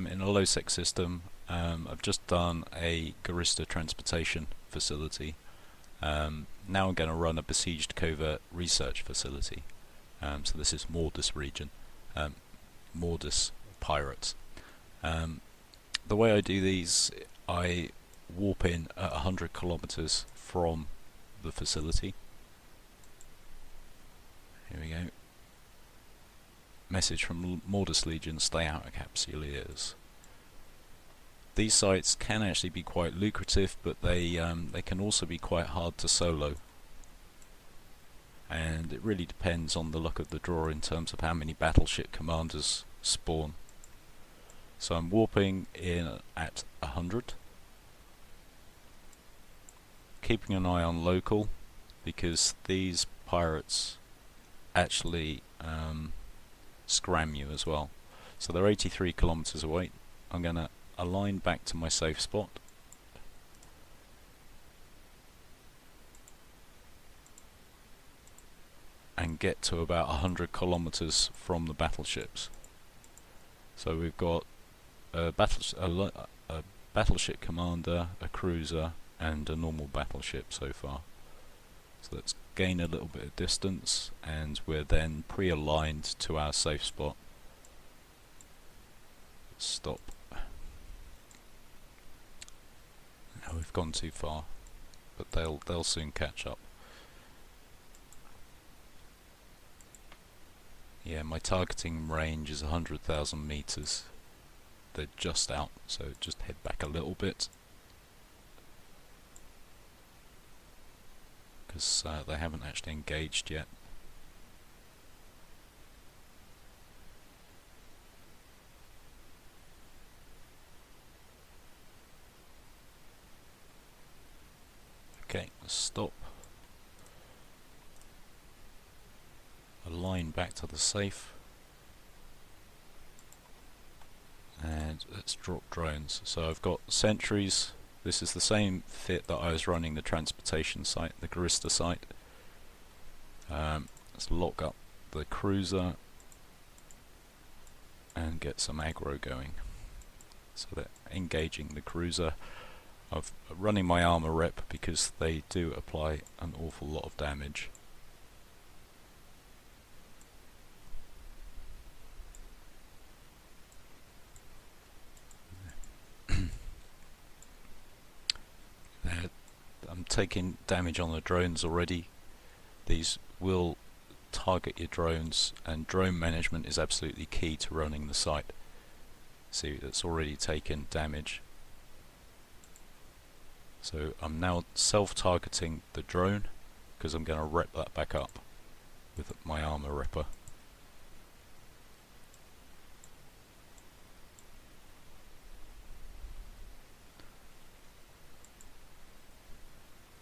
I'm in a low-sec system. I've just done a Gurista transportation facility. Now I'm going to run a Besieged Covert research facility. So this is Mordus region. Mordus pirates. The way I do these, I warp in at 100 kilometers from the facility. Here we go. Message from Mordus Legion: stay out of Capsuleers. These sites can actually be quite lucrative, but they can also be quite hard to solo. And it really depends on the luck of the draw in terms of how many battleship commanders spawn. So I'm warping in at 100. Keeping an eye on local, because these pirates actually scram you as well. So they're 83 kilometers away. I'm going to align back to my safe spot. And get to about 100 kilometers from the battleships. So we've got a battleship commander, a cruiser, and a normal battleship so far. So let's gain a little bit of distance, and we're then pre-aligned to our safe spot. Stop. Now we've gone too far, but they'll soon catch up. Yeah, my targeting range is 100,000 meters. They're just out, so just head back a little bit, because they haven't actually engaged yet. Okay, let's stop. Align back to the safe. And let's drop drones. So I've got sentries. This is the same fit that I was running the transportation site, the Gurista site. Let's lock up the cruiser and get some aggro going. So they're engaging the cruiser. I'm running my armor rep because they do apply an awful lot of damage. I'm taking damage on the drones already. These will target your drones, and drone management is absolutely key to running the site. See, it's already taken damage. So I'm now self-targeting the drone, because I'm going to rep that back up with my armor ripper.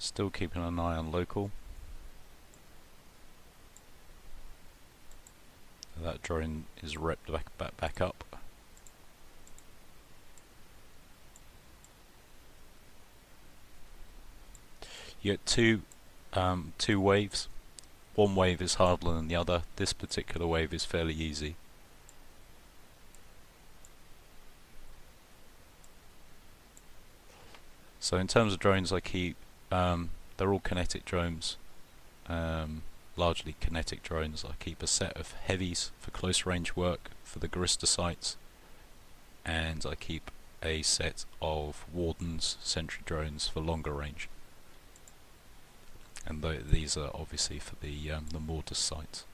Still keeping an eye on local. That drone is repped back up. You get two waves. One wave is harder than the other. This particular wave is fairly easy. So in terms of drones, I keep they're all kinetic drones, largely kinetic drones. I keep a set of heavies for close range work for the Gurista sites, and I keep a set of Wardens sentry drones for longer range. And these are obviously for the Mordus sites.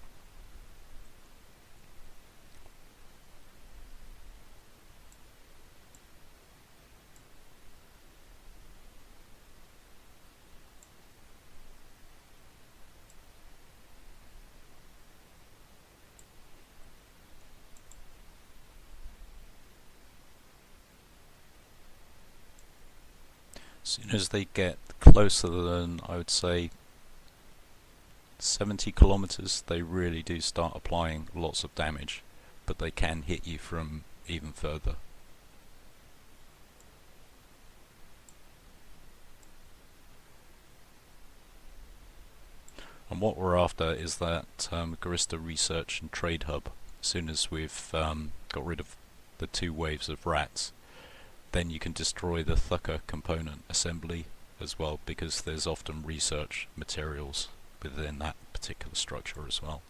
As soon as they get closer than, I would say, 70 kilometers, they really do start applying lots of damage, but they can hit you from even further. And what we're after is that Gurista research and trade hub. As soon as we've got rid of the 2 waves of rats, then you can destroy the Thucker component assembly as well, because there's often research materials within that particular structure as well.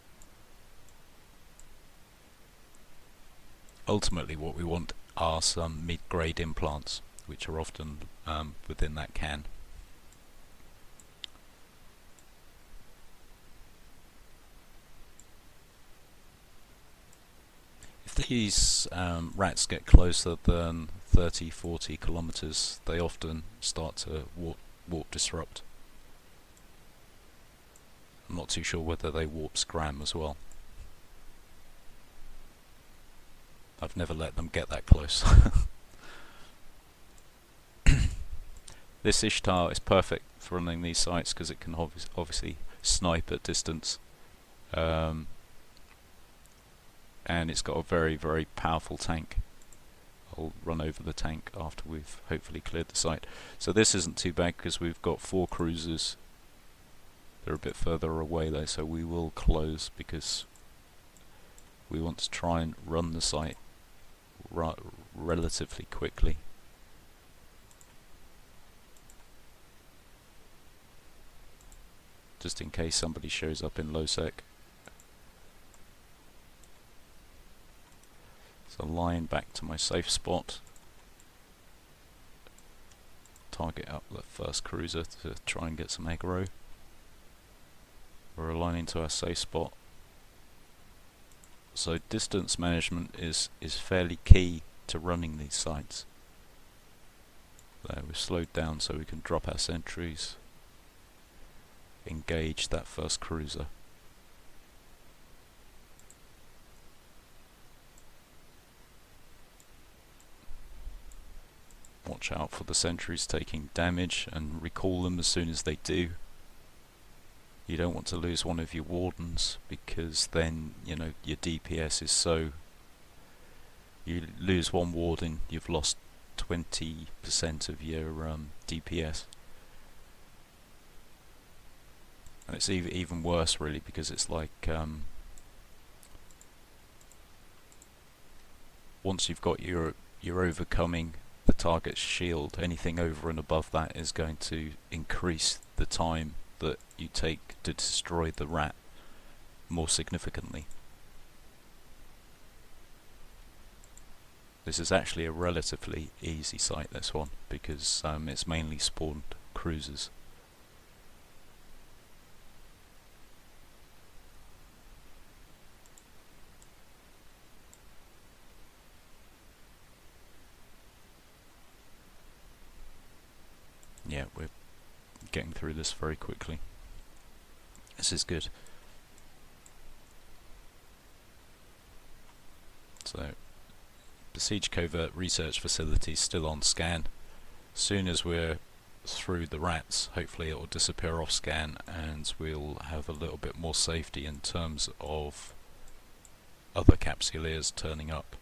Ultimately what we want are some mid-grade implants, which are often within that can. If these rats get closer than 30-40 kilometers, they often start to warp disrupt. I'm not too sure whether they warp scram as well. I've never let them get that close. This Ishtar is perfect for running these sites because it can obviously snipe at distance, and it's got a very, very powerful tank. I'll run over the tank after we've hopefully cleared the site. So this isn't too bad because we've got 4 cruisers. They're a bit further away though, so we will close because we want to try and run the site relatively quickly. Just in case somebody shows up in low sec. So line back to my safe spot. Target up the first cruiser to try and get some aggro. We're aligning to our safe spot. So distance management is fairly key to running these sites. There, we've slowed down so we can drop our sentries, engage that first cruiser. Watch out for the sentries taking damage and recall them as soon as they do. You don't want to lose one of your wardens because then, you know, your DPS is so... You lose one warden, you've lost 20% of your DPS. And it's even worse really because it's like... once you've got your overcoming the target's shield, anything over and above that is going to increase the time that you take to destroy the rat more significantly. This is actually a relatively easy site, this one, because it's mainly spawned cruisers. Yeah, we're getting through this very quickly. This is good. So, Besieged Covert research facility still on scan. As soon as we're through the rats, hopefully it will disappear off scan and we'll have a little bit more safety in terms of other capsuleers turning up.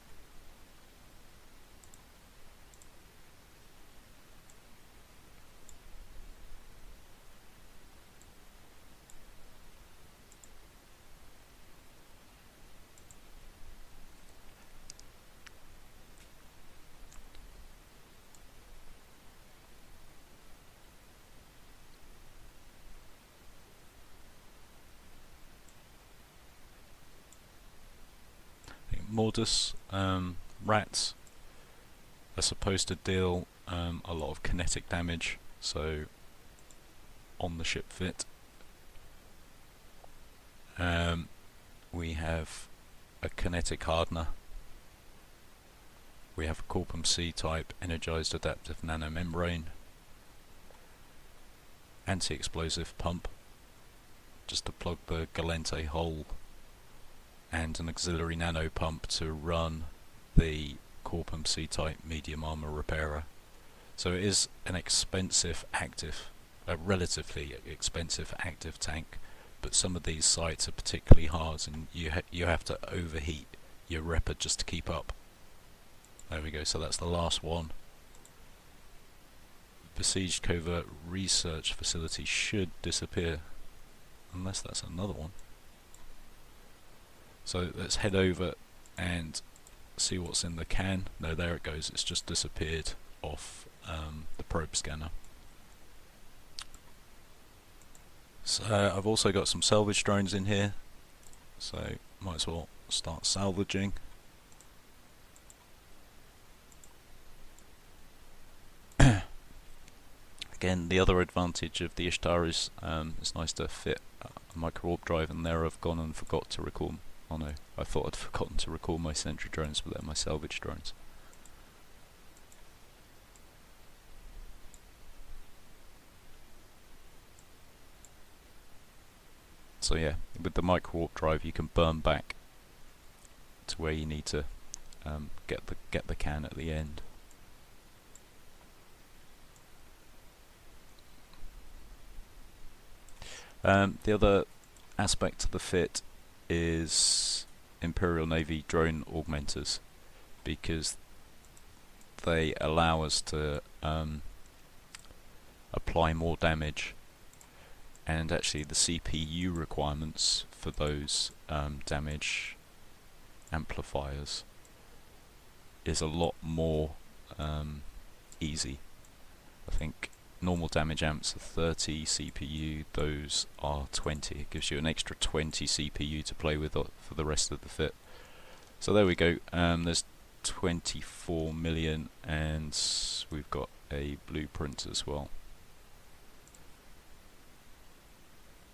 Mordus rats are supposed to deal a lot of kinetic damage, so on the ship fit we have a kinetic hardener, we have a Corpum C type energized adaptive nanomembrane, anti-explosive pump just to plug the Galente hole, and an auxiliary nano pump to run the Corpum C type medium armor repairer. So it is an expensive active, a relatively expensive active tank, but some of these sites are particularly hard and you have to overheat your repper just to keep up. There we go, so that's the last one. Besieged Covert research facility should disappear, unless that's another one. So let's head over and see what's in the can. No, there it goes. It's just disappeared off the probe scanner. So I've also got some salvage drones in here, so might as well start salvaging. Again, the other advantage of the Ishtar is it's nice to fit a micro warp drive, and there I've gone and forgot to recall. Oh no, I thought I'd forgotten to recall my sentry drones, but they're my salvage drones. So yeah, with the micro warp drive you can burn back to where you need to get the can at the end. The other aspect of the fit is Imperial Navy drone augmenters, because they allow us to apply more damage, and actually the CPU requirements for those damage amplifiers is a lot more easy. I think normal damage amps are 30 CPU, those are 20. It gives you an extra 20 CPU to play with for the rest of the fit. So there we go, there's 24 million, and we've got a blueprint as well.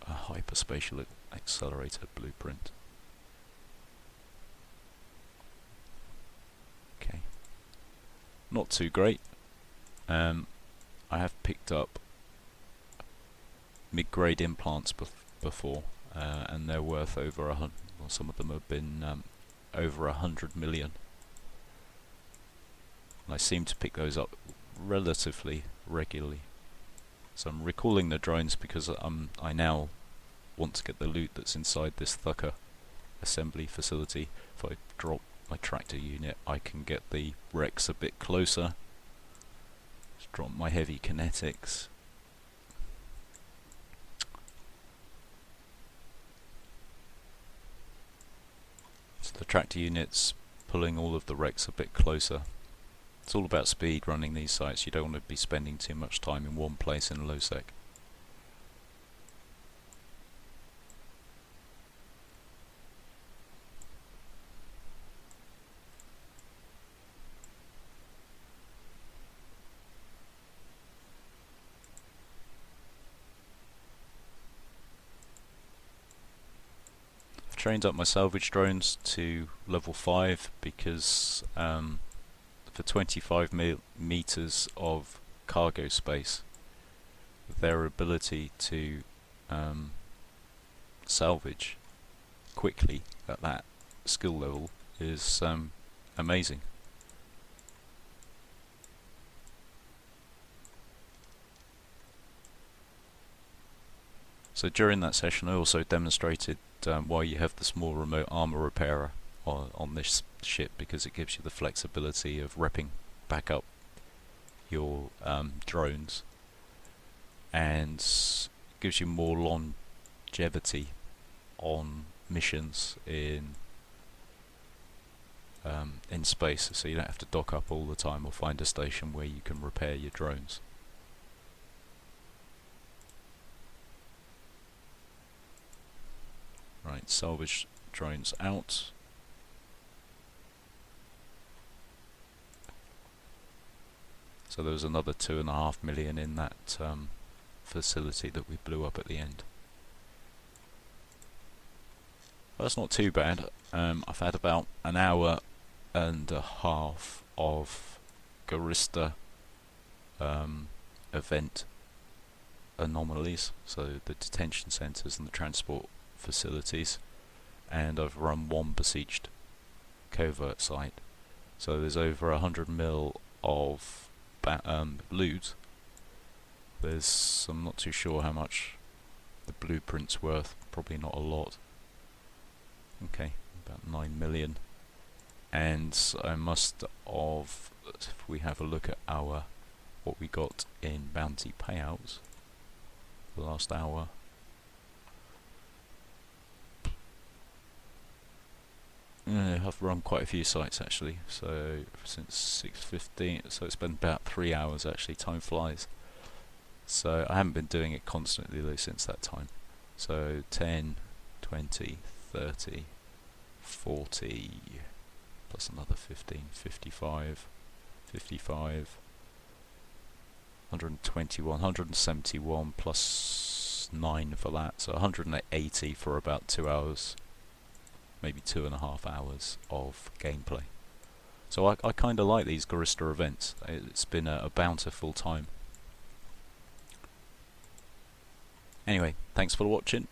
A hyperspatial accelerator blueprint. Okay, not too great. I have picked up mid-grade implants before, and they're worth over 100. Well, some of them have been over 100 million. And I seem to pick those up relatively regularly. So I'm recalling the drones because I now want to get the loot that's inside this Thucker assembly facility. If I drop my tractor unit, I can get the Rex a bit closer. Just drop my heavy kinetics. So the tractor unit's pulling all of the Rex a bit closer. It's all about speed running these sites. You don't want to be spending too much time in one place in low sec. Trained up my salvage drones to level 5 because for 25 meters of cargo space, their ability to salvage quickly at that skill level is amazing. So during that session I also demonstrated why you have the small remote armor repairer on this ship, because it gives you the flexibility of repping back up your drones, and gives you more longevity on missions in space, so you don't have to dock up all the time or find a station where you can repair your drones. Right, salvage drones out. So there was another 2.5 million in that facility that we blew up at the end. Well, that's not too bad. I've had about an hour and a half of Gurista event anomalies, so the detention centres and the transport facilities, and I've run one Besieged Covert site. So there's over 100 mil of loot. I'm not too sure how much the blueprint's worth, probably not a lot. Okay, about 9 million. And I must have, if we have a look at what we got in bounty payouts the last hour, I've run quite a few sites actually, so since 6:15, so it's been about 3 hours actually. Time flies. So I haven't been doing it constantly though since that time. So 10, 20, 30, 40, plus another 15, 55, 55, 121, 171 plus 9 for that, so 180 for about 2 hours, maybe 2.5 hours of gameplay. So I kind of like these Gurista events. It's been a bountiful time. Anyway, thanks for watching.